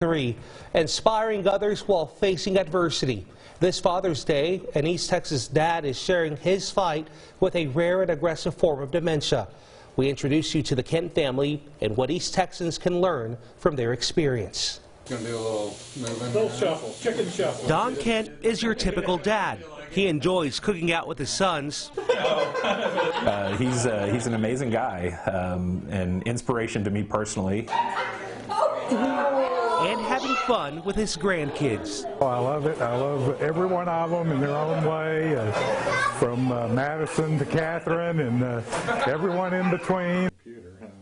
inspiring others while facing adversity. This Father's Day, an East Texas dad is sharing his fight with a rare and aggressive form of dementia. We introduce you to the Kent family and what East Texans can learn from their experience. Gonna do a little moving. Little shuffle, chicken shuffle. Don Kent is your typical dad. He enjoys cooking out with his sons. He's an amazing guy, an inspiration to me personally. And having fun with his grandkids. Oh, I love it. I love every one of them in their own way, from Madison to Catherine and everyone in between.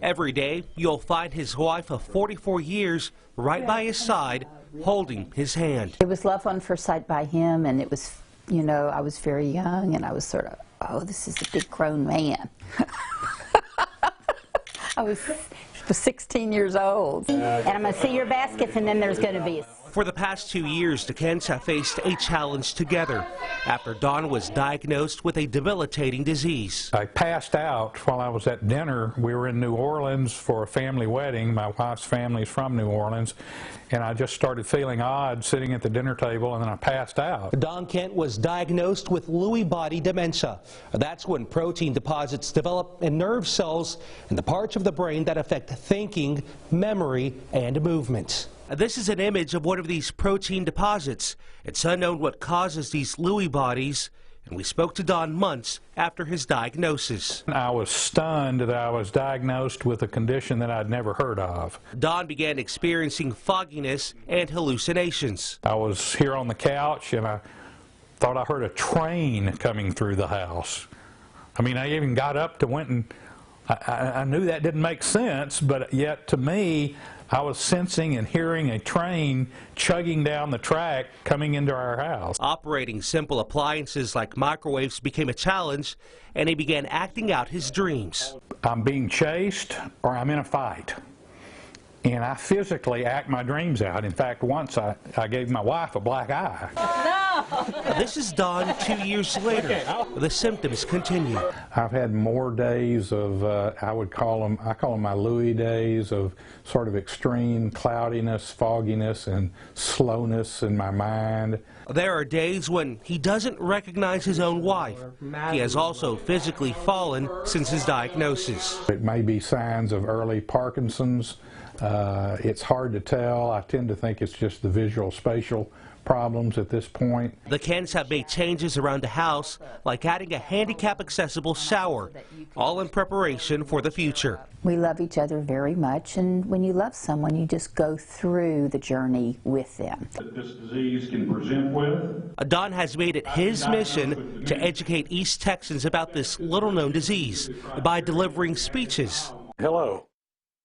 Every day, you'll find his wife of 44 years right by his side, holding his hand. It was love on first sight by him, and it was, you know, I was very young, and I was sort of, oh, this is a big grown man. I was 16 years old. And I'm going to see your baskets, and then there's going to be... For the past 2 years, the Kents have faced a challenge together after Don was diagnosed with a debilitating disease. I passed out while I was at dinner. We were in New Orleans for a family wedding. My wife's family is from New Orleans, and I just started feeling odd sitting at the dinner table, and then I passed out. Don Kent was diagnosed with Lewy body dementia. That's when protein deposits develop in nerve cells in the parts of the brain that affect thinking, memory, and movement. This is an image of one of these protein deposits. It's unknown what causes these Lewy bodies, and we spoke to Don months after his diagnosis. I was stunned that I was diagnosed with a condition that I'd never heard of. Don began experiencing fogginess and hallucinations. I was here on the couch, and I thought I heard a train coming through the house. I mean, I even got up to went and I knew that didn't make sense, but yet to me, I was sensing and hearing a train chugging down the track coming into our house. Operating simple appliances like microwaves became a challenge, and he began acting out his dreams. I'm being chased or I'm in a fight, and I physically act my dreams out. In fact, once I gave my wife a black eye. No! This is Don 2 years later. The symptoms continue. I've had more days of, I call them my Lewy days, of sort of extreme cloudiness, fogginess, and slowness in my mind. There are days when he doesn't recognize his own wife. He has also physically fallen since his diagnosis. It may be signs of early Parkinson's. It's hard to tell. I tend to think it's just the visual spatial problems at this point. The Kents have made changes around the house, like adding a handicap-accessible shower, all in preparation for the future. We love each other very much, and when you love someone, you just go through the journey with them. This disease can present with. Don has made it his mission to educate East Texans about this little-known disease by delivering speeches. Hello.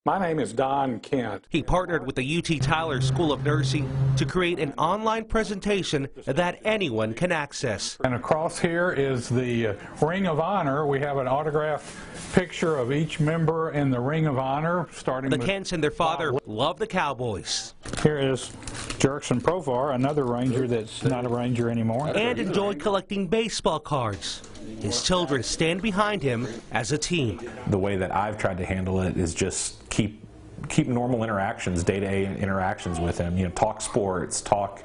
My name is Don Kent. He partnered with the UT Tyler School of Nursing to create an online presentation that anyone can access. And across here is the Ring of Honor. We have an autographed picture of each member in the Ring of Honor, starting The with Kents and their father love the Cowboys. Here is Jerkson Provar, another Ranger that's not a Ranger anymore. And enjoy collecting baseball cards. His children stand behind him as a team. The way that I've tried to handle it is just keep normal interactions, day-to-day interactions with him. You know, talk sports, talk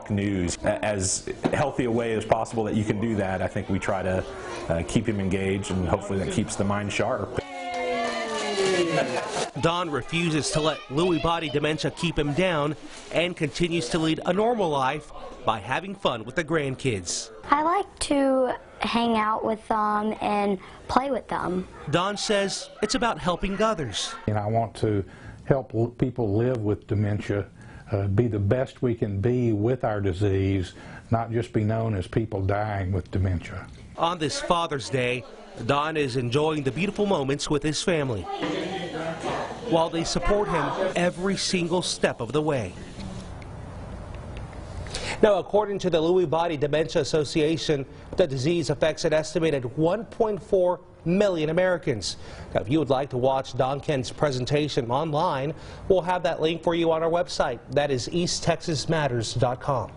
news, as healthy a way as possible that you can do that. I think we try to keep him engaged, and hopefully that keeps the mind sharp. Don refuses to let Lewy body dementia keep him down and continues to lead a normal life by having fun with the grandkids. I like to hang out with them and play with them. Don says it's about helping others. And I want to help people live with dementia, be the best we can be with our disease, not just be known as people dying with dementia. On this Father's Day, Don is enjoying the beautiful moments with his family, while they support him every single step of the way. Now, according to the Lewy Body Dementia Association, the disease affects an estimated 1.4 million Americans. Now, if you would like to watch Don Kent's presentation online, we'll have that link for you on our website. That is easttexasmatters.com.